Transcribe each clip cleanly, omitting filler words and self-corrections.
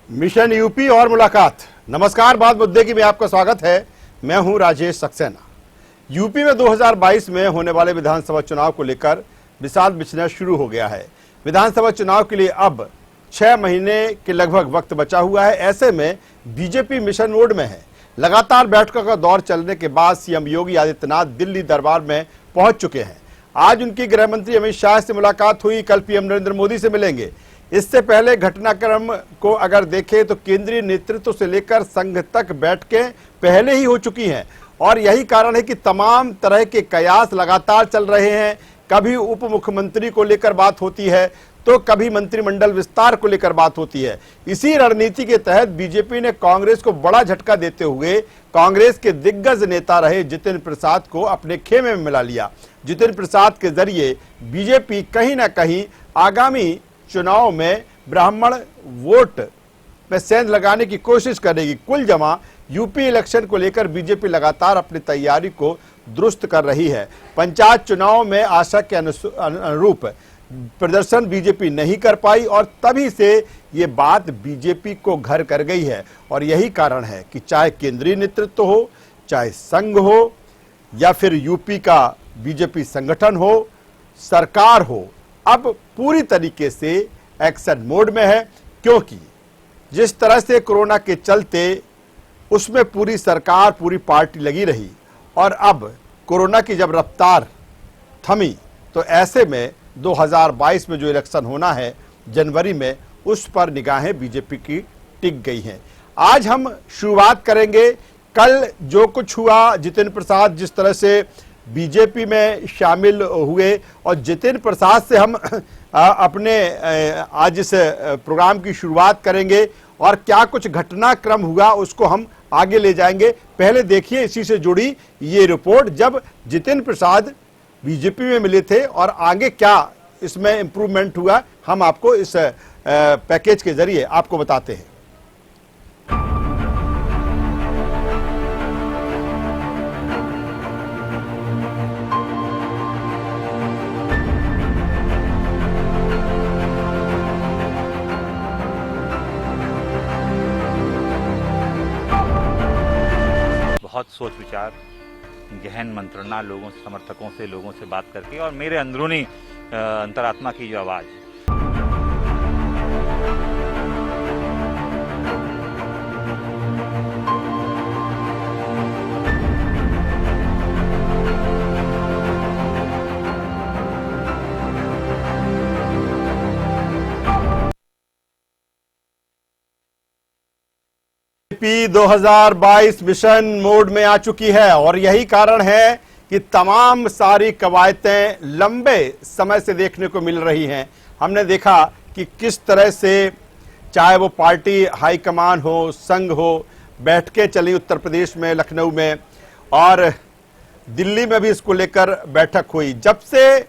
Mission UP और मुलाकात। नमस्कार, बात मुद्दे की में आपका स्वागत है। मैं हूं राजेश सक्सेना। यूपी में 2022 में होने वाले विधानसभा चुनाव को लेकर विषाद बिछना शुरू हो गया है। विधानसभा चुनाव के लिए अब 6 महीने के लगभग वक्त बचा हुआ है। ऐसे में बीजेपी मिशन मोड में है। लगातार बैठकों का दौर चलने के बाद सीएम योगी आदित्यनाथ दिल्ली दरबार में पहुंच चुके हैं। आज उनकी गृह मंत्री अमित शाह से मुलाकात हुई, कल पीएम नरेंद्र मोदी से मिलेंगे। इससे पहले घटनाक्रम को अगर देखें तो केंद्रीय नेतृत्व से लेकर संघ तक बैठकें पहले ही हो चुकी हैं और यही कारण है कि तमाम तरह के कयास लगातार चल रहे हैं। कभी उप मुख्यमंत्री को लेकर बात होती है तो कभी मंत्रिमंडल विस्तार को लेकर बात होती है। इसी रणनीति के तहत बीजेपी ने कांग्रेस को बड़ा झटका देते हुए कांग्रेस के दिग्गज नेता रहे जितिन प्रसाद को अपने खेमे में मिला लिया। जितिन प्रसाद के जरिए बीजेपी कहीं ना कहीं आगामी चुनाव में ब्राह्मण वोट में सेंध लगाने की कोशिश करेगी। कुल जमा यूपी इलेक्शन को लेकर बीजेपी लगातार अपनी तैयारी को दुरुस्त कर रही है। पंचायत चुनाव में आशा के अनुरूप प्रदर्शन बीजेपी नहीं कर पाई और तभी से ये बात बीजेपी को घर कर गई है। और यही कारण है कि चाहे केंद्रीय नेतृत्व हो, चाहे संघ हो या फिर यूपी का बीजेपी संगठन हो, सरकार हो, अब पूरी तरीके से एक्शन मोड में है। क्योंकि जिस तरह से कोरोना के चलते उसमें पूरी सरकार, पूरी पार्टी लगी रही और अब कोरोना की जब रफ्तार थमी तो ऐसे में 2022 में जो इलेक्शन होना है जनवरी में, उस पर निगाहें बीजेपी की टिक गई हैं। आज हम शुरुआत करेंगे कल जो कुछ हुआ। जितिन प्रसाद जिस तरह से बीजेपी में शामिल हुए और जितिन प्रसाद से हम अपने आज इस प्रोग्राम की शुरुआत करेंगे और क्या कुछ घटनाक्रम हुआ उसको हम आगे ले जाएंगे। पहले देखिए इसी से जुड़ी ये रिपोर्ट, जब जितिन प्रसाद बीजेपी में मिले थे और आगे क्या इसमें इंप्रूवमेंट हुआ, हम आपको इस पैकेज के जरिए आपको बताते हैं। बहुत सोच विचार, गहन मंत्रणा, लोगों से, समर्थकों से, लोगों से बात करके और मेरे अंदरूनी अंतरात्मा की जो आवाज बीजेपी 2022 मिशन मोड में आ चुकी है और यही कारण है कि तमाम सारी कवायतें लंबे समय से देखने को मिल रही हैं। हमने देखा कि किस तरह से चाहे वो पार्टी हाईकमान हो, संघ हो, बैठकें चली उत्तर प्रदेश में, लखनऊ में और दिल्ली में भी इसको लेकर बैठक हुई। जब से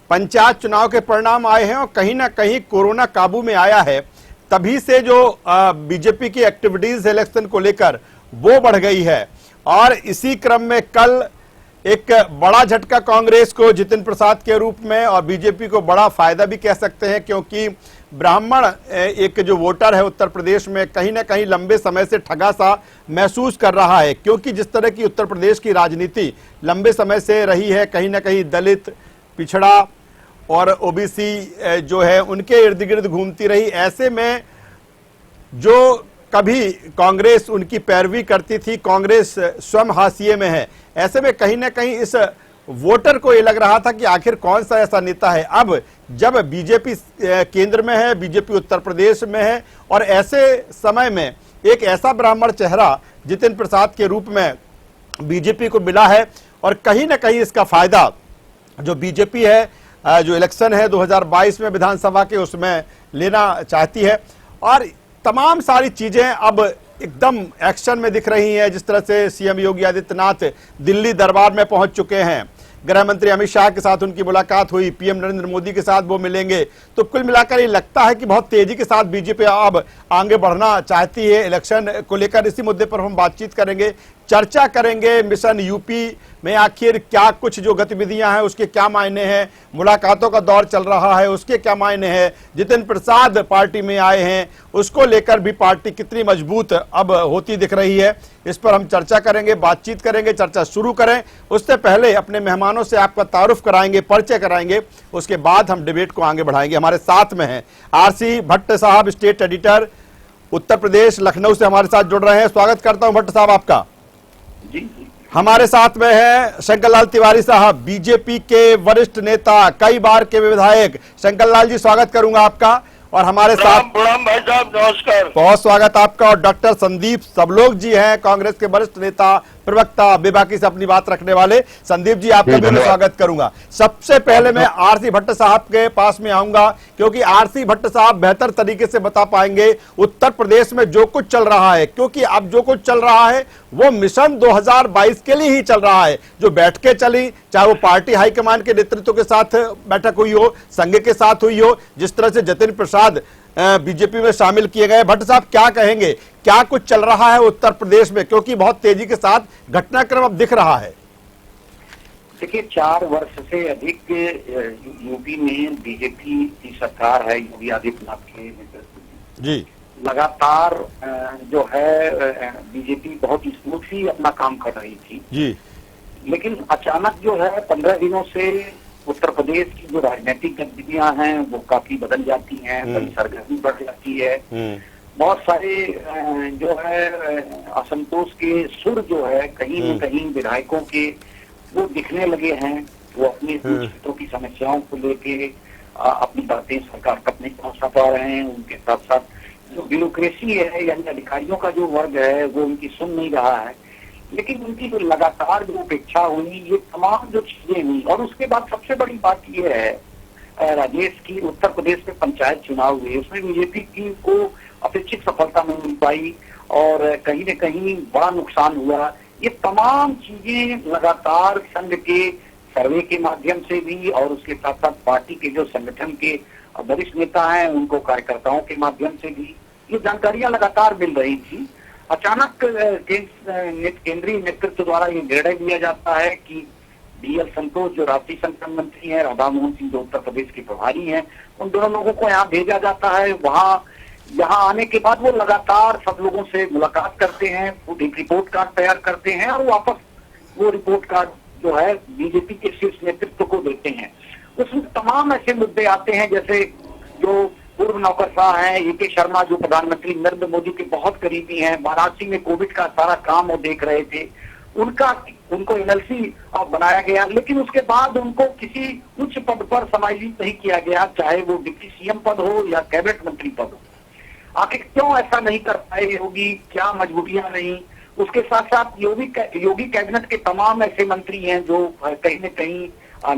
पंचायत चुनाव के परिणाम आए हैं और कहीं ना कहीं कोरोना काबू में आया है, तभी से जो बीजेपी की एक्टिविटीज इलेक्शन को लेकर वो बढ़ गई है। और इसी क्रम में कल एक बड़ा झटका कांग्रेस को जितिन प्रसाद के रूप में और बीजेपी को बड़ा फायदा भी कह सकते हैं, क्योंकि ब्राह्मण एक जो वोटर है उत्तर प्रदेश में कहीं ना कहीं लंबे समय से ठगा सा महसूस कर रहा है। क्योंकि जिस तरह की उत्तर प्रदेश की राजनीति लंबे समय से रही है, कहीं ना कहीं दलित, पिछड़ा और ओबीसी जो है उनके इर्द गिर्द घूमती रही। ऐसे में जो कभी कांग्रेस उनकी पैरवी करती थी, कांग्रेस स्वयं हाशिए में है। ऐसे में कहीं ना कहीं इस वोटर को ये लग रहा था कि आखिर कौन सा ऐसा नेता है। अब जब बीजेपी केंद्र में है, बीजेपी उत्तर प्रदेश में है और ऐसे समय में एक ऐसा ब्राह्मण चेहरा जितिन प्रसाद के रूप में बीजेपी को मिला है और कहीं ना कहीं इसका फायदा जो बीजेपी है, जो इलेक्शन है 2022 में विधानसभा के, उसमें लेना चाहती है। और तमाम सारी चीजें अब एकदम एक्शन में दिख रही हैं। जिस तरह से सीएम योगी आदित्यनाथ दिल्ली दरबार में पहुंच चुके हैं, गृह मंत्री अमित शाह के साथ उनकी मुलाकात हुई, पीएम नरेंद्र मोदी के साथ वो मिलेंगे। तो कुल मिलाकर ये लगता है कि बहुत तेजी के साथ बीजेपी अब आगे बढ़ना चाहती है इलेक्शन को लेकर। इसी मुद्दे पर हम बातचीत करेंगे। चर्चा करेंगे मिशन यूपी में आखिर क्या कुछ जो गतिविधियां हैं उसके क्या मायने हैं, मुलाकातों का दौर चल रहा है उसके क्या मायने हैं, जितिन प्रसाद पार्टी में आए हैं उसको लेकर भी पार्टी कितनी मजबूत अब होती दिख रही है, इस पर हम चर्चा करेंगे, बातचीत करेंगे। चर्चा शुरू करें उससे पहले अपने मेहमानों से आपका तारुफ कराएंगे, परिचय कराएंगे, उसके बाद हम डिबेट को आगे बढ़ाएंगे। हमारे साथ में हैं आरसी भट्ट साहब, स्टेट एडिटर, उत्तर प्रदेश लखनऊ से हमारे साथ जुड़ रहे हैं। स्वागत करता हूं भट्ट साहब आपका। जी। हमारे साथ में है शंकर लाल तिवारी साहब, बीजेपी के वरिष्ठ नेता, कई बार के विधायक। शंकर लाल जी स्वागत करूंगा आपका। और हमारे साथ प्रणाम भाई साहब, नमस्कार। बहुत स्वागत आपका। और डॉक्टर संदीप सबलोग जी हैं, कांग्रेस के वरिष्ठ नेता, प्रवक्ता, बेबाकी से अपनी बात रखने वाले। संदीप जी आपका भी मैं स्वागत करूंगा। सबसे पहले मैं आरसी भट्ट साहब के पास में आऊंगा क्योंकि आरसी भट्ट साहब बेहतर तरीके से बता पाएंगे उत्तर प्रदेश में जो कुछ चल रहा है, क्योंकि अब जो कुछ चल रहा है वो मिशन 2022 के लिए ही चल रहा है। जो बैठकें चली, चाहे वो पार्टी हाईकमान के नेतृत्व के साथ बैठक हुई हो, संघ के साथ हुई हो, जिस तरह से जतिन प्रसाद बीजेपी में शामिल किए गए। भट्ट साहब क्या कहेंगे, क्या कुछ चल रहा है उत्तर प्रदेश में, क्योंकि बहुत तेजी के साथ घटनाक्रम अब दिख रहा है। देखिए, 4 वर्ष से अधिक यूपी में बीजेपी की सरकार है, योगी आदित्यनाथ के नेतृत्व में। जी, लगातार जो है बीजेपी बहुत स्मूथली अपना काम कर रही थी जी, लेकिन अचानक जो है 15 दिनों से उत्तर प्रदेश की जो राजनीतिक गतिविधियां हैं वो काफी बदल जाती हैं, कभी सरगर्मी बढ़ जाती है। बहुत सारे जो है असंतोष के सुर जो है कहीं न कहीं विधायकों के वो दिखने लगे हैं। वो अपने क्षेत्रों की समस्याओं को लेके अपनी बातें सरकार तक नहीं पहुंचा पा रहे हैं। उनके साथ साथ जो ब्यूरोक्रेसी है यानी अधिकारियों का जो वर्ग है वो उनकी सुन नहीं रहा है। लेकिन उनकी जो लगातार जो उपेक्षा हुई, ये तमाम जो चीजें हुई, और उसके बाद सबसे बड़ी बात ये है राजेश की उत्तर प्रदेश में पंचायत चुनाव हुए, उसमें बीजेपी की को अपेक्षित सफलता नहीं मिल पाई और कहीं न कहीं बड़ा नुकसान हुआ। ये तमाम चीजें लगातार संघ के सर्वे के माध्यम से भी और उसके साथ साथ पार्टी के जो संगठन के वरिष्ठ नेता हैं उनको कार्यकर्ताओं के माध्यम से भी ये जानकारियां लगातार मिल रही थी। अचानक केंद्रीय नेतृत्व द्वारा ये निर्णय लिया जाता है कि DL संतोष जो राष्ट्रीय संगठन मंत्री हैं, राधा मोहन सिंह जो उत्तर प्रदेश के प्रभारी हैं, उन दोनों लोगों को यहाँ भेजा जाता है। यहाँ आने के बाद वो लगातार सब लोगों से मुलाकात करते हैं, एक रिपोर्ट कार्ड तैयार करते हैं और वापस वो रिपोर्ट कार्ड जो है बीजेपी के शीर्ष नेतृत्व को देते हैं। उसमें तमाम ऐसे मुद्दे आते हैं जैसे जो पूर्व नौकरशाह हैं AK शर्मा जो प्रधानमंत्री नरेंद्र मोदी के बहुत करीबी हैं, वाराणसी में कोविड का सारा काम वो देख रहे थे, उनको NLC बनाया गया, लेकिन उसके बाद उनको किसी उच्च पद पर समायोजित नहीं किया गया, चाहे वो डिप्टी CM पद हो या कैबिनेट मंत्री पद हो। आखिर क्यों ऐसा नहीं कर पाए योगी, क्या मजबूरियां नहीं? उसके साथ साथ योगी कैबिनेट के तमाम ऐसे मंत्री हैं जो कहीं न कहीं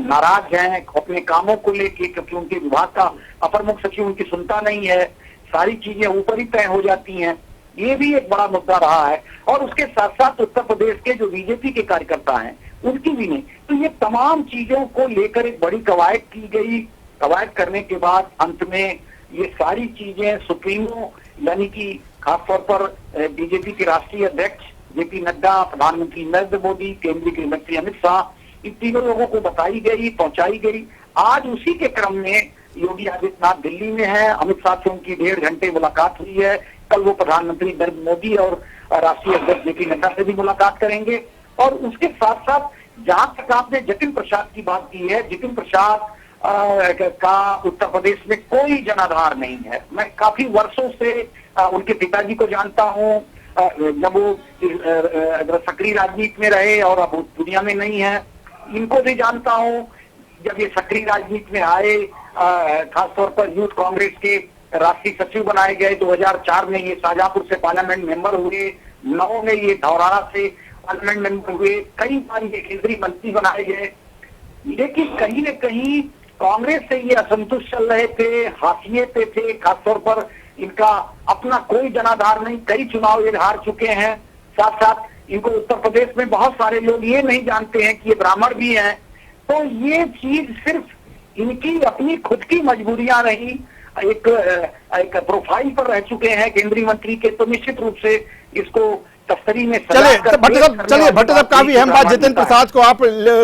नाराज हैं अपने कामों को लेके, क्योंकि उनके विभाग का अपर मुख्य सचिव उनकी सुनता नहीं है, सारी चीजें ऊपर ही तय हो जाती हैं। ये भी एक बड़ा मुद्दा रहा है। और उसके साथ साथ उत्तर प्रदेश के जो बीजेपी के कार्यकर्ता हैं उनकी भी नहीं। तो ये तमाम चीजों को लेकर एक बड़ी कवायद की गई। कवायद करने के बाद अंत में ये सारी चीजें सुप्रीमो यानी कि खासतौर पर बीजेपी के राष्ट्रीय अध्यक्ष JP नड्डा, प्रधानमंत्री नरेंद्र मोदी, केंद्रीय गृह मंत्री अमित शाह, इन तीनों लोगों को बताई गई, पहुंचाई गई। आज उसी के क्रम में योगी आदित्यनाथ दिल्ली में है, अमित शाह से उनकी 1.5 घंटे मुलाकात हुई है। कल वो प्रधानमंत्री नरेंद्र मोदी और राष्ट्रीय अध्यक्ष JP नड्डा से भी मुलाकात करेंगे। और उसके साथ साथ जहां तक आपने जतिन प्रसाद की बात की है, जतिन प्रसाद का उत्तर प्रदेश में कोई जनाधार नहीं है। मैं काफी वर्षों से उनके पिताजी को जानता हूँ, जब वो सक्रिय राजनीति में रहे और अब दुनिया में नहीं है। इनको भी जानता हूँ, जब ये सक्रिय राजनीति में आए, खासतौर पर यूथ कांग्रेस के राष्ट्रीय सचिव बनाए गए 2004 में, ये शाहजहांपुर से पार्लियामेंट मेंबर हुए, 9 में ये धौराड़ा से पार्लियामेंट मेंबर हुए, कई बार ये केंद्रीय मंत्री बनाए गए। लेकिन कहीं न कहीं कांग्रेस से ये असंतुष्ट चल रहे थे, हाशिए पे थे, खासतौर पर इनका अपना कोई जनाधार नहीं, कई चुनाव ये हार चुके हैं। साथ साथ इनको उत्तर प्रदेश में बहुत सारे लोग ये नहीं जानते हैं कि ये ब्राह्मण भी हैं। तो ये चीज सिर्फ इनकी अपनी खुद की मजबूरियां रही, एक प्रोफाइल पर रह चुके हैं केंद्रीय मंत्री के, तो निश्चित रूप से इसको तस्करी में चलिए भट्ट साहब काफी अहम बात जितेंद्र प्रसाद को आप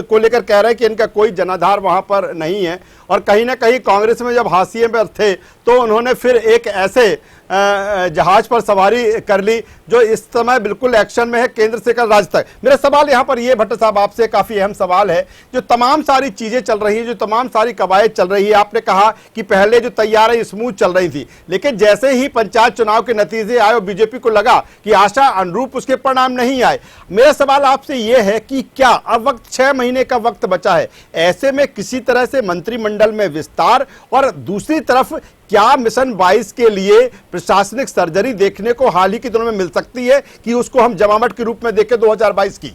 को लेकर कह रहे हैं कि इनका कोई जनाधार वहां पर नहीं है, और कहीं ना कहीं कांग्रेस में जब हाशिए पर थे तो उन्होंने फिर एक ऐसे जहाज पर सवारी कर ली जो इस समय बिल्कुल एक्शन में है, केंद्र से कर राज्य तक। मेरा सवाल यहाँ पर ये भट्ट साहब आपसे काफी अहम सवाल है, जो तमाम सारी चीजें चल रही है, जो तमाम सारी कवायद चल रही है, आपने कहा कि पहले जो तैयारी स्मूथ चल रही थी, लेकिन जैसे ही पंचायत चुनाव के नतीजे आए और बीजेपी को लगा कि आशा अनुरूप उसके परिणाम नहीं आए, मेरा सवाल आपसे यह है कि क्या अब वक्त 6 महीने का वक्त बचा है, ऐसे में किसी तरह से मंत्रिमंडल में विस्तार, और दूसरी तरफ क्या मिशन 22 के लिए प्रशासनिक सर्जरी देखने को हाल ही के दिनों में मिल सकती है कि उसको हम जमावट के रूप में देखें 2022 की?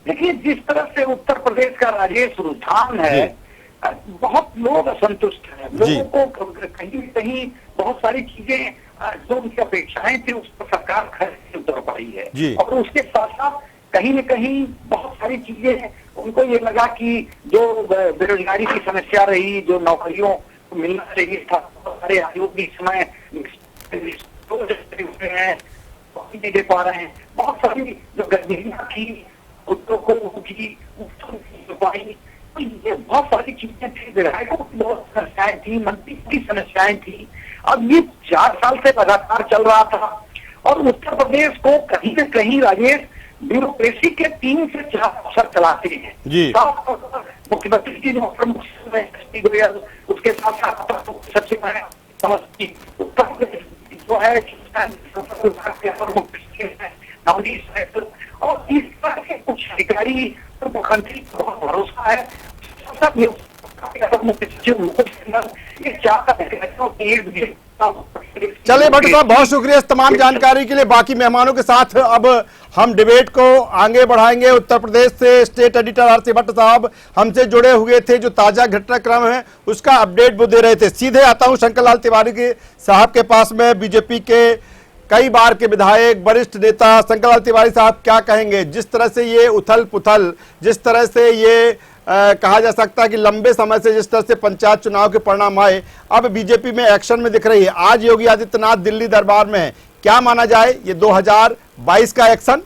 देखिए, जिस तरह से उत्तर प्रदेश का राजेश रुझान है, बहुत लोग असंतुष्ट हैं। लोगों को कहीं कहीं बहुत सारी चीजें जो उनकी अपेक्षाएं थी उस पर सरकार खर्च नहीं उतर पाई है, और उसके साथ साथ कहीं न कहीं बहुत सारी चीजें उनको ये लगा कि जो बेरोजगारी की समस्या रही, जो नौकरियों मिलना चाहिए था, बहुत सारे आयोग भी इस समय नहीं दे पा रहे हैं। बहुत सारी जो गतिविधियां थी उद्योगों की, ये बहुत सारी चीजें थी, विधायकों की बहुत समस्याएं थी, मंत्री की समस्याएं थी। अब ये 4 साल से लगातार चल रहा था, और उत्तर प्रदेश को कहीं न कहीं राजेश ब्यूरोक्रेसी के 3 से 4 अफसर चलाते हैं। मुख्यमंत्री जी जो प्रमुख गोयल, उसके साथ साथ सचिव है समस्ती, उत्तर प्रदेश जो है और इस तरह के कुछ अधिकारी तो मुख्यमंत्री को बहुत भरोसा है, सब मुख्य सचिव ये चलिए भट्ट साहब, बहुत शुक्रिया इस तमाम जानकारी के लिए। बाकी मेहमानों के साथ अब हम डिबेट को आगे बढ़ाएंगे। उत्तर प्रदेश से स्टेट एडिटर आरसी भट्ट साहब हमसे जुड़े हुए थे, जो ताजा घटनाक्रम है उसका अपडेट वो दे रहे थे। सीधे आता हूं शंकर लाल तिवारी के साहब के पास में, बीजेपी के कई बार के विधायक, वरिष्ठ नेता। शंकर लाल तिवारी साहब क्या कहेंगे, जिस तरह से ये उथल पुथल, जिस तरह से ये कहा जा सकता है कि लंबे समय से जिस तरह से पंचायत चुनाव के परिणाम आए, अब बीजेपी में एक्शन में दिख रही है। आज योगी आदित्यनाथ दिल्ली दरबार में है, क्या माना जाए ये 2022 का एक्शन?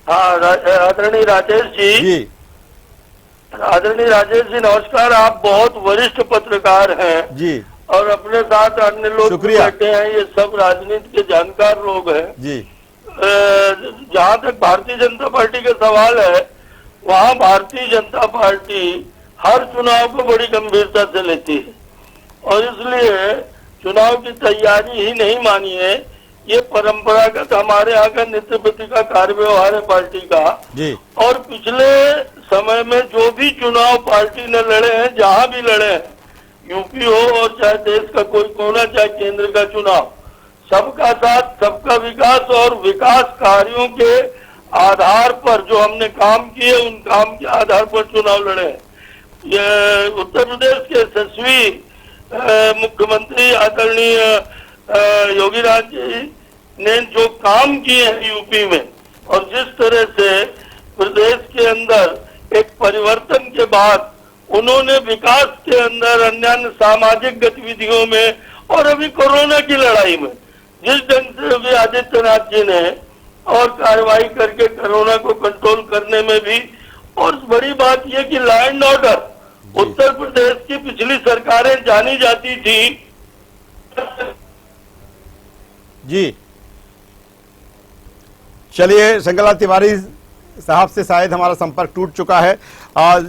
आदरणीय राजेश जी, आदरणीय राजेश जी नमस्कार। आप बहुत वरिष्ठ पत्रकार हैं जी, और अपने साथ अन्य लोग बैठे हैं, ये सब राजनीति के जानकार लोग हैं जी। जहाँ तक भारतीय जनता पार्टी का सवाल है, वहाँ भारतीय जनता पार्टी हर चुनाव को बड़ी गंभीरता से लेती है, और इसलिए चुनाव की तैयारी ही नहीं मानी है, ये परंपरागत हमारे यहाँ का नित्य प्रति का कार्य व्यवहार है पार्टी का जी। और पिछले समय में जो भी चुनाव पार्टी ने लड़े हैं, जहाँ भी लड़े हैं, यूपी हो और चाहे देश का कोई कोना, चाहे केंद्र का चुनाव, सबका साथ, सबका विकास, और विकास कार्यों के आधार पर जो हमने काम किए, उन काम के आधार पर चुनाव लड़े। ये उत्तर प्रदेश के यशस्वी मुख्यमंत्री आदरणीय योगी राज जी ने जो काम किए हैं यूपी में, और जिस तरह से प्रदेश के अंदर एक परिवर्तन के बाद उन्होंने विकास के अंदर अन्य सामाजिक गतिविधियों में और अभी कोरोना की लड़ाई में जिस ढंग से भी आदित्यनाथ जी ने और कार्रवाई करके कोरोना को कंट्रोल करने में भी, और बड़ी बात यह कि law and order Uttar Pradesh की पिछली सरकारें जानी जाती थी जी। चलिए, शंकरलाल तिवारी साहब से शायद हमारा संपर्क टूट चुका है,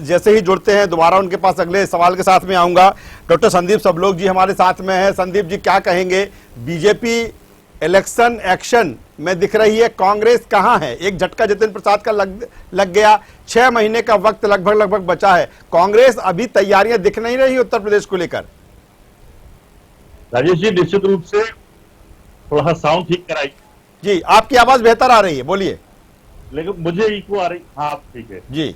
जैसे ही जुड़ते हैं दोबारा उनके पास अगले सवाल के साथ में आऊंगा। डॉक्टर संदीप सबलोग जी हमारे साथ में हैं। संदीप जी क्या कहेंगे, बीजेपी इलेक्शन एक्शन में दिख रही है, कांग्रेस कहां है? एक झटका जितेंद्र प्रसाद का लग गया, 6 महीने का वक्त लगभग बचा है, कांग्रेस अभी तैयारियां दिख नहीं रही उत्तर प्रदेश को लेकर। राजेश जी, निश्चित रूप से थोड़ा सा साउंड ठीक कराइए जी, आपकी आवाज बेहतर आ रही है, बोलिए। लेकिन मुझे इको आ रही। हाँ ठीक है जी।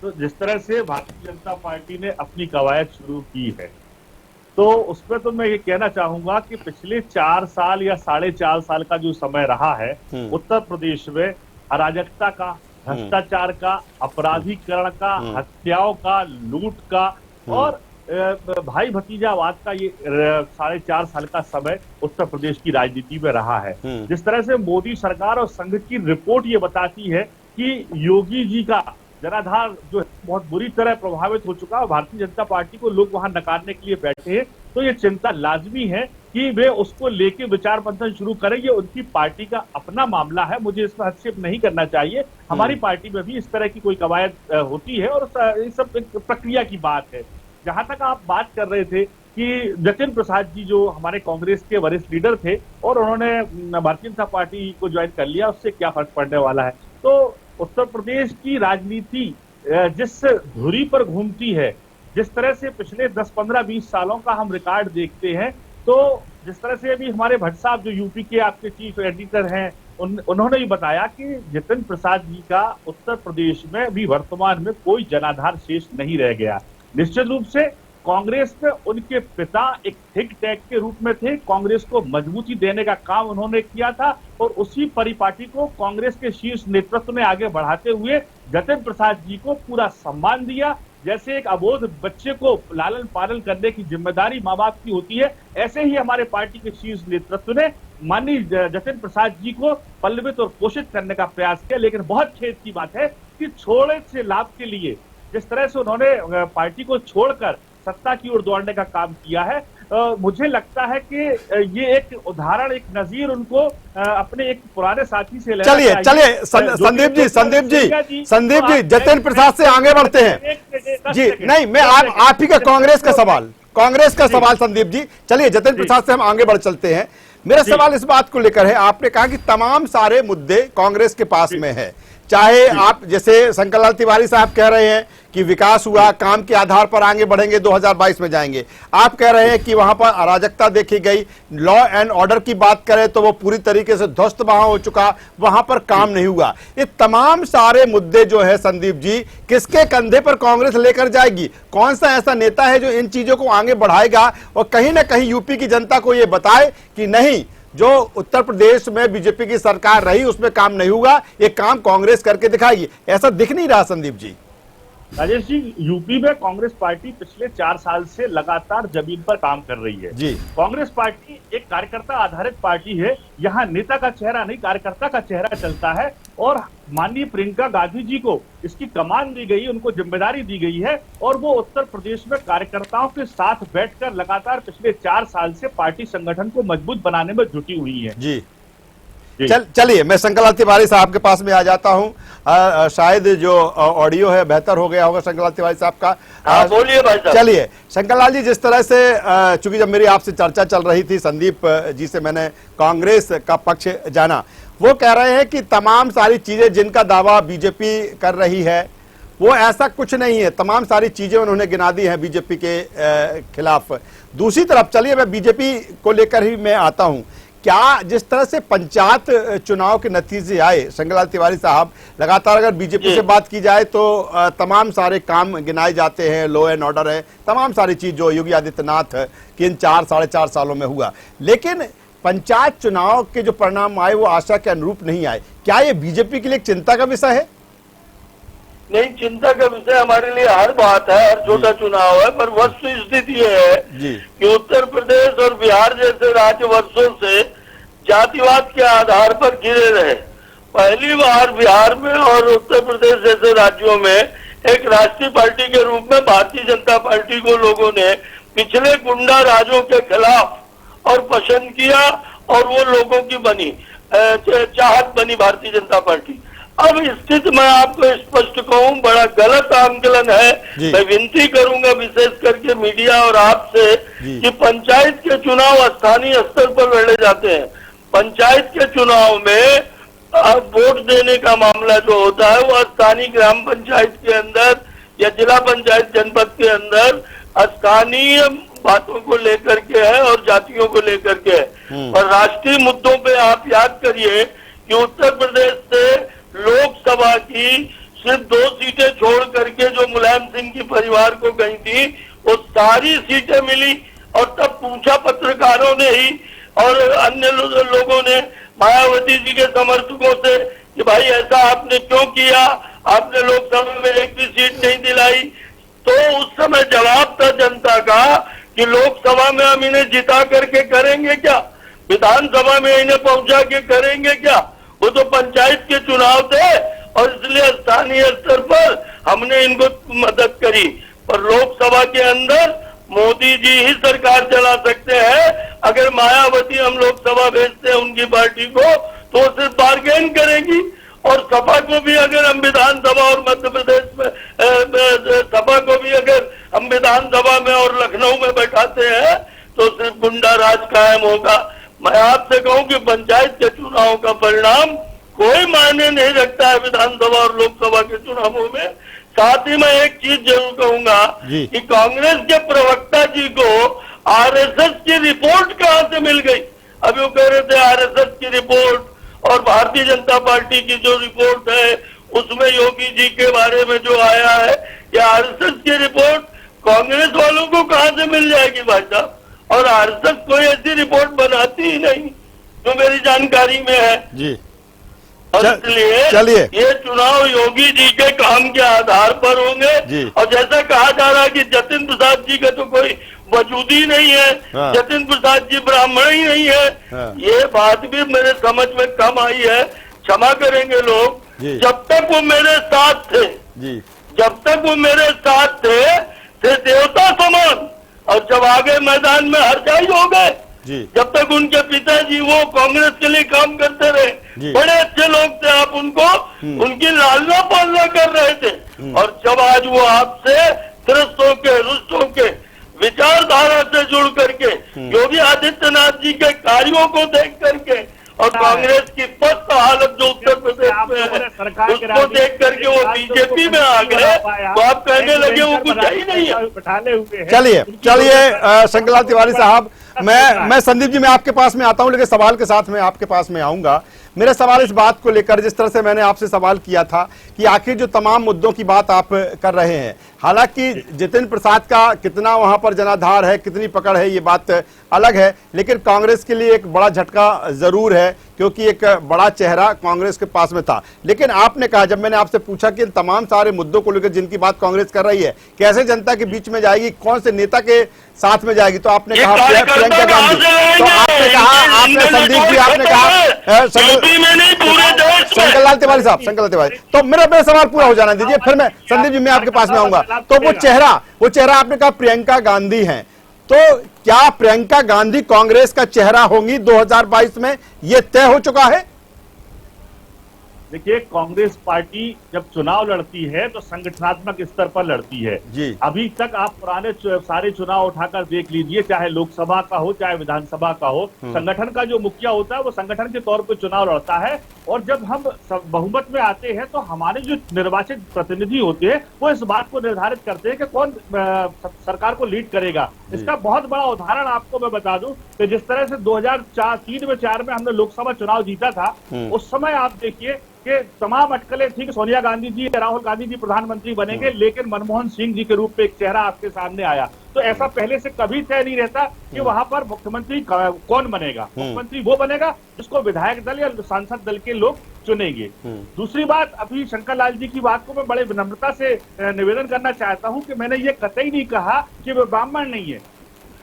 तो जिस तरह से भारतीय जनता पार्टी ने अपनी कवायद शुरू की है, तो उसमें तो मैं ये कहना चाहूंगा कि पिछले 4 साल या 4.5 साल का जो समय रहा है उत्तर प्रदेश में अराजकता का, भ्रष्टाचार का, अपराधीकरण का, हत्याओं का, लूट का और भाई भतीजावाद का ये 4.5 साल का समय उत्तर प्रदेश की राजनीति में रहा है। जिस तरह से मोदी सरकार और संघ की रिपोर्ट ये बताती है कि योगी जी का जनाधार जो है बहुत बुरी तरह प्रभावित हो चुका है, भारतीय जनता पार्टी को लोग वहां नकारने के लिए बैठे हैं, तो ये चिंता लाजमी है कि वे उसको लेके विचार मंथन शुरू करें। ये उनकी पार्टी का अपना मामला है, मुझे इसमें हस्तक्षेप नहीं करना चाहिए। हमारी पार्टी में भी इस तरह की कोई कवायद होती है और ये सब एक प्रक्रिया की बात है। जहां तक आप बात कर रहे थे कि जतिन प्रसाद जी जो हमारे कांग्रेस के वरिष्ठ लीडर थे और उन्होंने भारतीय जनता पार्टी को ज्वाइन कर लिया, उससे क्या फर्क पड़ने वाला है। तो उत्तर प्रदेश की राजनीति जिस धुरी पर घूमती है, जिस तरह से पिछले 10, 15, 20 सालों का हम रिकॉर्ड देखते हैं, तो जिस तरह से अभी हमारे भट्ट साहब जो यूपी के आपके चीफ एडिटर हैं, उन्होंने भी बताया कि जतिन प्रसाद जी का उत्तर प्रदेश में अभी वर्तमान में कोई जनाधार शेष नहीं रह गया। निश्चित रूप से कांग्रेस में उनके पिता एक थिंक टैंक के रूप में थे, कांग्रेस को मजबूती देने का काम उन्होंने किया था और उसी परिपाटी को कांग्रेस के शीर्ष नेतृत्व ने आगे बढ़ाते हुए जतिन प्रसाद जी को पूरा सम्मान दिया। जैसे एक अबोध बच्चे को लालन पालन करने की जिम्मेदारी माँ बाप की होती है, ऐसे ही हमारे पार्टी के शीर्ष नेतृत्व ने माननीय जतिन प्रसाद जी को पल्लवित और पोषित करने का प्रयास किया। लेकिन बहुत खेद की बात है कि छोड़े से लाभ के लिए जिस तरह से उन्होंने पार्टी को छोड़कर सत्ता की ओर दौड़ने का काम किया है, मुझे लगता है कि ये एक उदाहरण, एक नजीर उनको अपने एक पुराने साथी से लेना चाहिए। चलिए संदीप जी जतिन प्रसाद से आगे बढ़ते हैं जी। नहीं, मैं आप ही का कांग्रेस का सवाल संदीप जी, चलिए जतिन प्रसाद से हम आगे बढ़ चलते हैं। मेरा सवाल इस बात को लेकर है, आपने कहा कि तमाम सारे मुद्दे कांग्रेस के पास में है, चाहे आप जैसे शंकर लाल तिवारी साहब कह रहे हैं कि विकास हुआ, काम के आधार पर आगे बढ़ेंगे, 2022 में जाएंगे। आप कह रहे हैं कि वहां पर अराजकता देखी गई, लॉ एंड ऑर्डर की बात करें तो वो पूरी तरीके से ध्वस्त वहां हो चुका, वहां पर काम नहीं हुआ। ये तमाम सारे मुद्दे जो है संदीप जी, किसके कंधे पर कांग्रेस लेकर जाएगी? कौन सा ऐसा नेता है जो इन चीजों को आगे बढ़ाएगा और कहीं ना कहीं यूपी की जनता को ये बताए कि नहीं, जो उत्तर प्रदेश में बीजेपी की सरकार रही उसमें काम नहीं हुआ, ये काम कांग्रेस करके दिखाएगी? ऐसा दिख नहीं रहा संदीप जी। राजेश जी, यूपी में कांग्रेस पार्टी पिछले 4 साल से लगातार जमीन पर काम कर रही है जी। कांग्रेस पार्टी एक कार्यकर्ता आधारित पार्टी है, यहाँ नेता का चेहरा नहीं कार्यकर्ता का चेहरा चलता है और माननीय प्रियंका गांधी जी को इसकी कमान दी गई, उनको जिम्मेदारी दी गई है और वो उत्तर प्रदेश में कार्यकर्ताओं के साथ बैठकर लगातार पिछले 4 साल से पार्टी संगठन को मजबूत बनाने में जुटी हुई है जी। चलिए मैं शंकर लाल तिवारी साहब के पास में आ जाता हूं। शायद जो ऑडियो है बेहतर हो गया होगा शंकर लाल तिवारी साहब का। बोलिए भाई साहब। चलिए शंकर लाल जी, जिस तरह से चूंकि जब मेरी आपसे चर्चा चल रही थी, संदीप जी से मैंने कांग्रेस का पक्ष जाना, वो कह रहे हैं कि तमाम सारी चीजें जिनका दावा बीजेपी कर रही है वो ऐसा कुछ नहीं है, तमाम सारी चीजें उन्होंने गिना दी हैं बीजेपी के खिलाफ। दूसरी तरफ चलिए मैं बीजेपी को लेकर ही मैं आता हूं, क्या जिस तरह से पंचायत चुनाव के नतीजे आए, शंकर लाल तिवारी साहब, लगातार अगर बीजेपी से बात की जाए तो तमाम सारे काम गिनाए जाते हैं, लॉ एंड ऑर्डर है, तमाम सारी चीज जो योगी आदित्यनाथ के इन 4-4.5 सालों में हुआ, लेकिन पंचायत चुनाव के जो परिणाम आए वो आशा के अनुरूप नहीं आए। क्या ये बीजेपी के लिए एक चिंता का विषय है? नहीं, चिंता का विषय हमारे लिए हर बात है, हर छोटा चुनाव है, पर वस्तु स्थिति ये है कि उत्तर प्रदेश और बिहार जैसे राज्य वर्षों से जातिवाद के आधार पर गिरे रहे। पहली बार बिहार में और उत्तर प्रदेश जैसे राज्यों में एक राष्ट्रीय पार्टी के रूप में भारतीय जनता पार्टी को लोगों ने पिछले गुंडा राजों के खिलाफ और पसंद किया और वो लोगों की बनी चाहत बनी भारतीय जनता पार्टी। अब स्थिति मैं आपको स्पष्ट कहूं, बड़ा गलत आंकलन है। मैं विनती करूंगा विशेष करके मीडिया और आपसे कि पंचायत के चुनाव स्थानीय स्तर पर लड़े जाते हैं। पंचायत के चुनाव में वोट देने का मामला जो होता है वो स्थानीय ग्राम पंचायत के अंदर या जिला पंचायत जनपद के अंदर स्थानीय बातों को लेकर के है और जातियों को लेकर के है। और राष्ट्रीय मुद्दों पे आप याद करिए कि उत्तर प्रदेश से लोकसभा की सिर्फ 2 सीटें छोड़ करके जो मुलायम सिंह की परिवार को गई थी वो सारी सीटें मिली और तब पूछा पत्रकारों ने ही और अन्य लोगों ने मायावती जी के समर्थकों से कि भाई ऐसा आपने क्यों किया, आपने लोकसभा में एक भी सीट नहीं दिलाई। तो उस समय जवाब था जनता का कि लोकसभा में हम इन्हें जिता करके करेंगे क्या, विधानसभा में इन्हें पहुंचा के करेंगे क्या। वो तो पंचायत के चुनाव थे और इसलिए स्थानीय स्तर पर हमने इनको मदद करी, पर लोकसभा के अंदर मोदी जी ही सरकार चला सकते हैं। अगर मायावती हम लोकसभा भेजते हैं उनकी पार्टी को तो वो सिर्फ बार्गेन करेगी, और सपा को भी अगर हम विधानसभा और मध्य प्रदेश में सपा को भी अगर हम विधानसभा में और लखनऊ में बैठाते हैं तो सिर्फ गुंडा राज कायम होगा। मैं आपसे कहूं कि पंचायत के चुनाव का परिणाम कोई मायने नहीं रखता है विधानसभा और लोकसभा के चुनावों में। साथ ही मैं एक चीज जरूर कहूंगा कि कांग्रेस के प्रवक्ता जी को आरएसएस की रिपोर्ट कहां से मिल गई। अभी वो कह रहे थे आरएसएस की रिपोर्ट और भारतीय जनता पार्टी की जो रिपोर्ट है उसमें योगी जी के बारे में जो आया है, या आरएसएस की रिपोर्ट कांग्रेस वालों को कहां से मिल जाएगी भाई साहब। और आरएसएस कोई ऐसी रिपोर्ट बनाती ही नहीं जो मेरी जानकारी में है जी। और इसलिए चलिए, ये चुनाव योगी जी के काम के आधार पर होंगे। और जैसा कहा जा रहा है कि जतिन प्रसाद जी का तो कोई वजूद ही नहीं है, जतिन प्रसाद जी ब्राह्मण ही नहीं है, ये बात भी मेरे समझ में कम आई है, क्षमा करेंगे लोग। जब तक वो मेरे साथ थे जब तक वो मेरे साथ थे देवता समान, और जब आगे मैदान में हरजाई हो गए, जब तक उनके पिताजी वो कांग्रेस के लिए काम करते रहे, बड़े अच्छे लोग थे, आप उनको उनकी लालना पालना कर रहे थे। और जब आज वो आपसे त्रस्त होके रुष्ट होके विचारधारा से जुड़ करके योगी आदित्यनाथ जी के कार्यों को देख करके और कांग्रेस की पस्त हालत जो उत्तर प्रदेश में है उसको देख करके वो बीजेपी में आ गए, तो आप कहने लगे वो कुछ ही नहीं है। चलिए शंकरलाल तिवारी साहब, मैं संदीप जी मैं आपके पास में आता हूं, लेकिन सवाल के साथ मैं आपके पास में आऊंगा। मेरा सवाल इस बात को लेकर, जिस तरह से मैंने आपसे सवाल किया था कि आखिर जो तमाम मुद्दों की बात आप कर रहे हैं, हालांकि जितिन प्रसाद का कितना वहां पर जनाधार है, कितनी पकड़ है, ये बात अलग है, लेकिन कांग्रेस के लिए एक बड़ा झटका जरूर है क्योंकि एक बड़ा चेहरा कांग्रेस के पास में था। लेकिन आपने कहा, जब मैंने आपसे पूछा कि इन तमाम सारे मुद्दों को लेकर जिनकी बात कांग्रेस कर रही है कैसे जनता के बीच में जाएगी, कौन से नेता के साथ में जाएगी, तो आपने कहा प्रियंका गांधी। तो आपने कहा, आपने संदीप जी आपने कहा शंकरलाल तिवारी साहब, शंकरलाल तिवारी, तो मेरा सवाल पूरा हो जाना दीजिए, फिर मैं संदीप जी मैं आपके पास में आऊंगा। तो वो चेहरा आपने कहा प्रियंका गांधी हैं, तो क्या प्रियंका गांधी कांग्रेस का चेहरा होंगी 2022 में, ये तय हो चुका है? देखिए, कांग्रेस पार्टी जब चुनाव लड़ती है तो संगठनात्मक स्तर पर लड़ती है जी। अभी तक आप पुराने सारे चुनाव उठाकर देख लीजिए, चाहे लोकसभा का हो चाहे विधानसभा का हो, संगठन का जो मुखिया होता है वो संगठन के तौर पर चुनाव लड़ता है। और जब हम बहुमत में आते हैं तो हमारे जो निर्वाचित प्रतिनिधि होते हैं वो इस बात को निर्धारित करते हैं कि कौन सरकार को लीड करेगा। इसका बहुत बड़ा उदाहरण आपको मैं बता दूं कि जिस तरह से 2003 में 4 में हमने लोकसभा चुनाव जीता था, उस समय आप देखिए कि तमाम अटकलें थी कि सोनिया गांधी जी, राहुल गांधी जी प्रधानमंत्री बनेंगे, लेकिन मनमोहन सिंह जी के रूप में एक चेहरा आपके सामने आया। तो ऐसा पहले से कभी तय नहीं रहता कि वहां पर मुख्यमंत्री कौन बनेगा। मुख्यमंत्री वो बनेगा जिसको विधायक दल या सांसद दल के लोग चुनेंगे। दूसरी बात, अभी शंकरलाल जी की बात को मैं बड़े विनम्रता से निवेदन करना चाहता हूं कि मैंने ये कतई नहीं कहा कि वे ब्राह्मण नहीं है,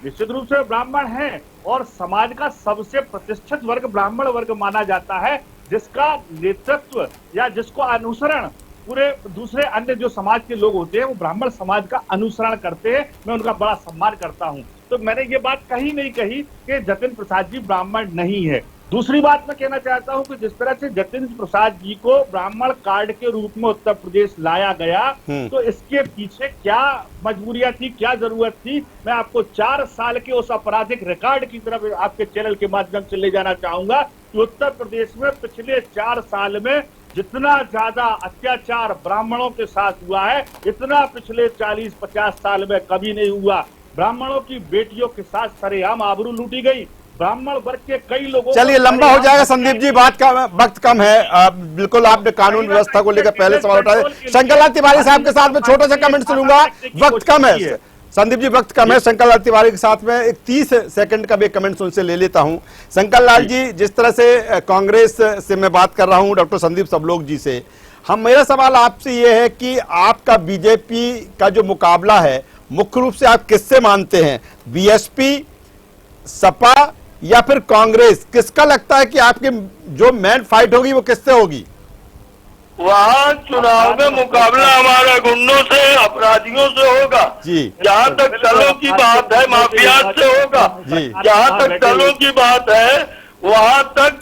निश्चित रूप से ब्राह्मण हैं, और समाज का सबसे प्रतिष्ठित वर्ग ब्राह्मण वर्ग माना जाता है, जिसका नेतृत्व या जिसको अनुसरण पूरे दूसरे अन्य जो समाज के लोग होते हैं वो ब्राह्मण समाज का अनुसरण करते हैं। मैं उनका बड़ा सम्मान करता हूं। तो मैंने ये बात कहीं नहीं कही कि जतिन प्रसाद जी ब्राह्मण नहीं है। दूसरी बात मैं कहना चाहता हूं कि जिस तरह से जतिन प्रसाद जी को ब्राह्मण कार्ड के रूप में उत्तर प्रदेश लाया गया, तो इसके पीछे क्या मजबूरियां थी, क्या जरूरत थी, मैं आपको 4 साल के उस आपराधिक रिकॉर्ड की तरफ आपके चैनल के माध्यम से ले जाना चाहूंगा कि उत्तर प्रदेश में पिछले 4 साल में जितना ज्यादा अत्याचार ब्राह्मणों के साथ हुआ है, इतना पिछले 40-50 साल में कभी नहीं हुआ। ब्राह्मणों की बेटियों के साथ सरेआम आबरू लूटी गई। ब्राह्मण वर्ग के कई लोगों, चलिए लंबा हो जाएगा संदीप जी, बात का वक्त कम है। बिल्कुल आपने कानून व्यवस्था को लेकर पहले सवाल उठाए। शंकरलाल तिवारी साहब के साथ में छोटा सा कमेंट लूंगा, वक्त कम है संदीप जी, वक्त कम है। शंकरलाल तिवारी के साथ में एक 30 सेकंड का भी कमेंट उनसे ले लेता हूं। शंकरलाल जी, जिस तरह से कांग्रेस से मैं बात कर रहा हूं, डॉक्टर संदीप सबलोग जी से, मेरा सवाल आपसे ये है कि आपका बीजेपी का जो मुकाबला है मुख्य रूप से आप किससे मानते हैं, बीएसपी, सपा या फिर कांग्रेस? किसका लगता है कि आपके जो मेन फाइट होगी वो किससे होगी? वहाँ चुनाव में मुकाबला हमारा गुंडों से, अपराधियों से होगा जी। जहाँ तक दलों की बात है माफियात से होगा जी। जहाँ तक दलों की बात है वहाँ तक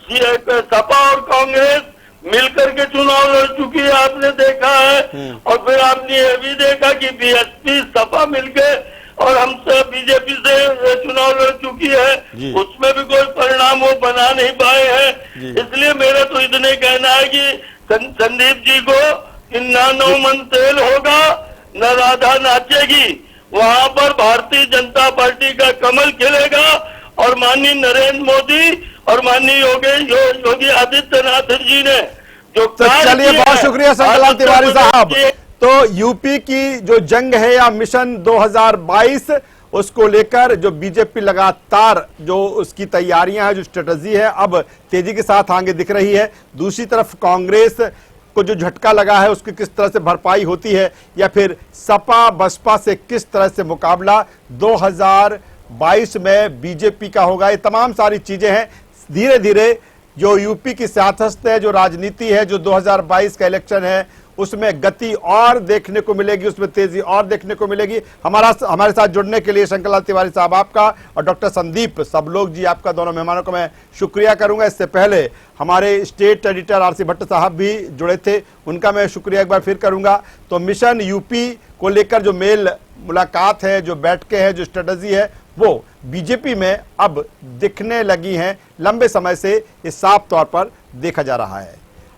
सपा और कांग्रेस मिलकर के चुनाव लड़ चुकी है, आपने देखा है। और फिर आपने ये भी देखा कि बीएसपी सपा मिलके और हम सब बीजेपी से चुनाव लड़ चुकी है, उसमें भी कोई परिणाम वो बना नहीं पाए हैं। इसलिए मेरा तो इतने कहना है कि संदीप जी को कि ना नौ मन तेल होगा न राधा नाचेगी, वहाँ पर भारतीय जनता पार्टी का कमल खिलेगा और माननीय नरेंद्र मोदी और माननीय योगी आदित्यनाथ जी ने जो तो चलिए, बहुत शुक्रिया शंकरलाल तिवारी साहब। तो यूपी की जो जंग है या मिशन 2022 उसको लेकर जो बीजेपी लगातार जो उसकी तैयारियां हैं, जो स्ट्रेटजी है, अब तेजी के साथ आगे दिख रही है। दूसरी तरफ कांग्रेस को जो झटका लगा है उसकी किस तरह से भरपाई होती है, या फिर सपा बसपा से किस तरह से मुकाबला 2022 में बीजेपी का होगा, ये तमाम सारी चीजें हैं। धीरे धीरे जो यूपी की सियासत है, जो राजनीति है, जो 2022 का इलेक्शन है, उसमें गति और देखने को मिलेगी, उसमें तेजी और देखने को मिलेगी। हमारे साथ जुड़ने के लिए शंकरलाल तिवारी साहब आपका और डॉक्टर संदीप सबलोग जी आपका, दोनों मेहमानों को मैं शुक्रिया करूंगा। इससे पहले हमारे स्टेट एडिटर आरसी भट्ट साहब भी जुड़े थे, उनका मैं शुक्रिया एक बार फिर करूंगा। तो मिशन यूपी को लेकर जो मेल मुलाकात है, जो बैठकें हैं, जो स्ट्रेटजी है, वो बीजेपी में अब दिखने लगी हैं। लंबे समय से ये साफ तौर पर देखा जा रहा है।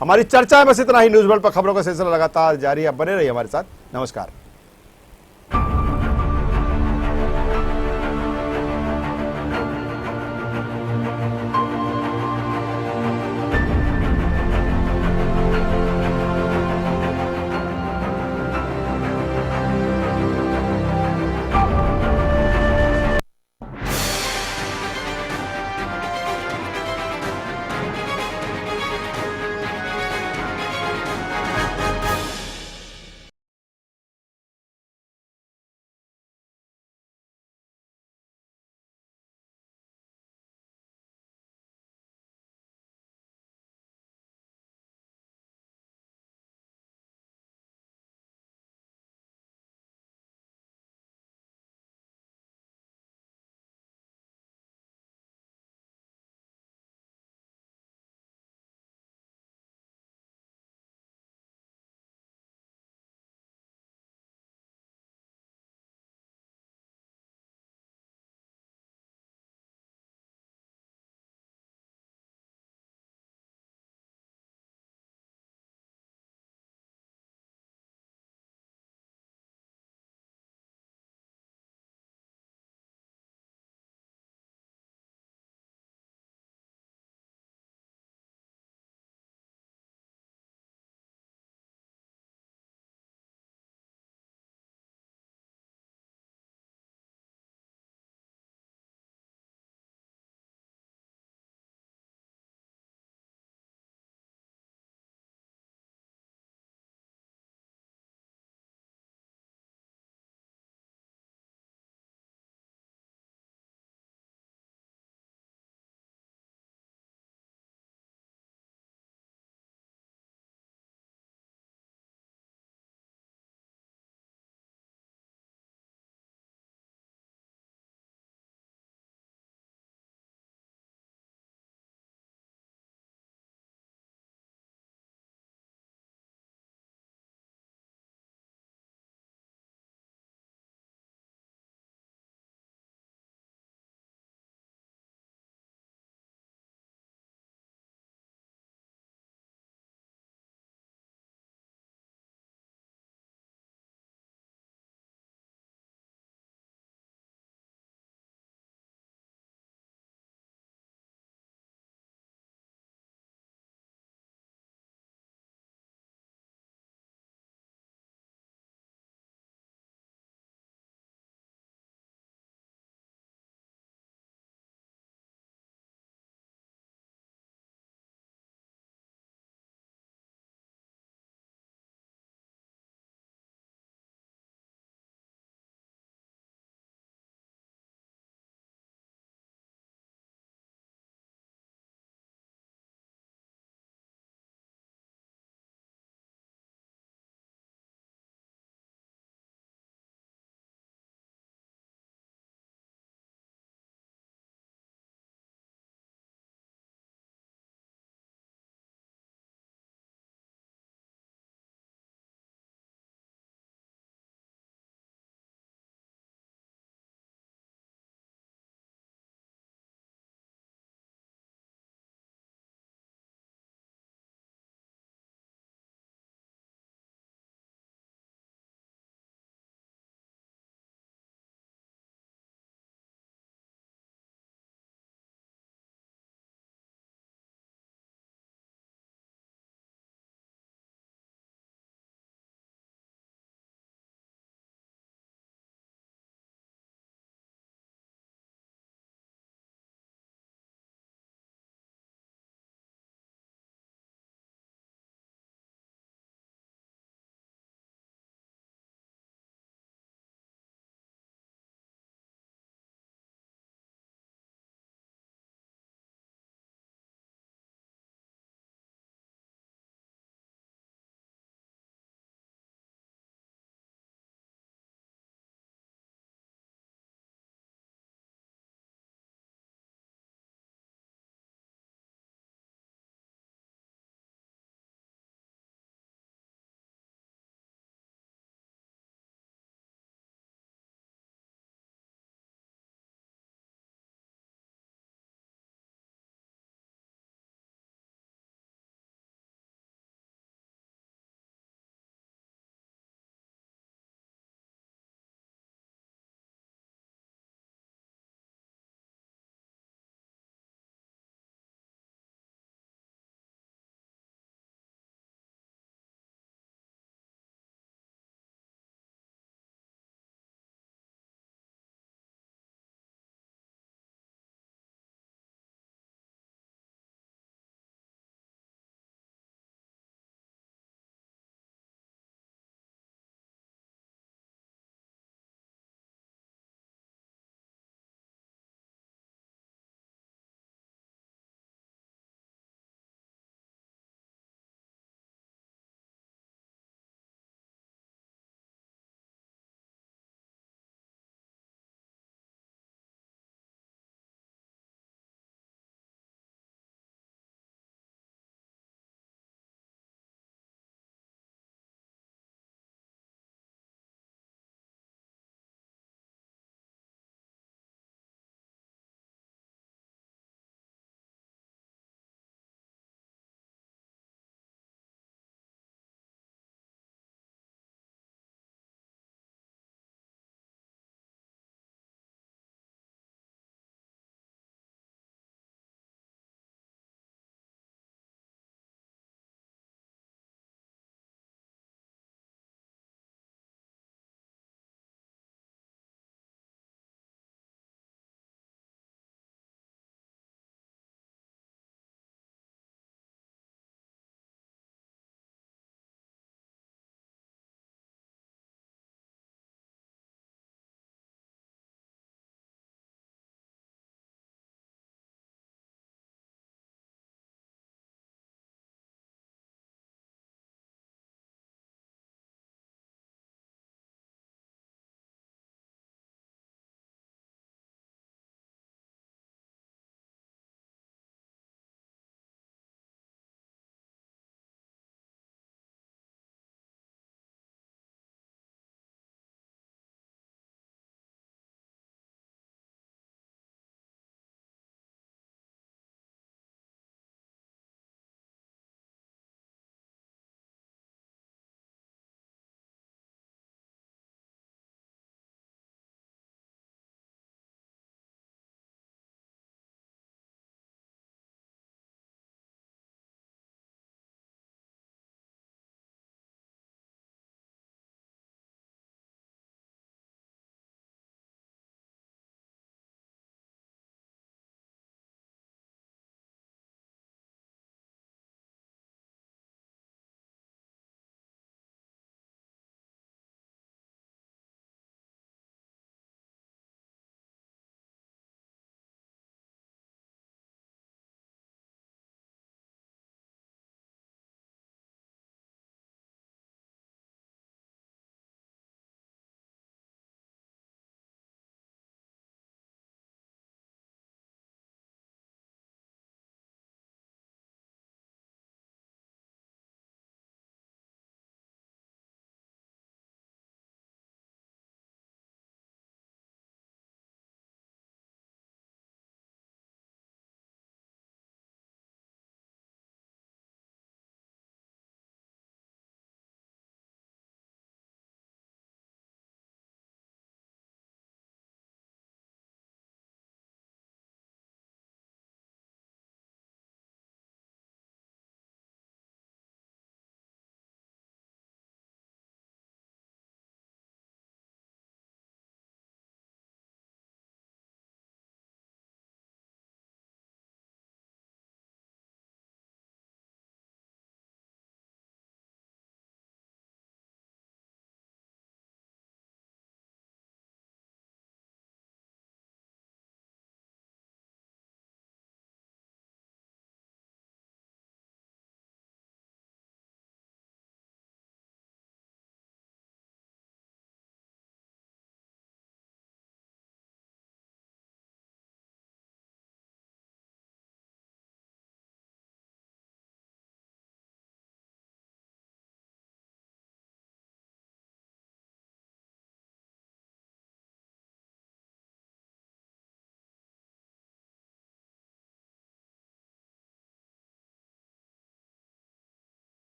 हमारी चर्चा है बस इतना ही। न्यूज़ वर्ल्ड पर खबरों का सिलसिला लगातार जारी है, बने रहिए हमारे साथ। नमस्कार।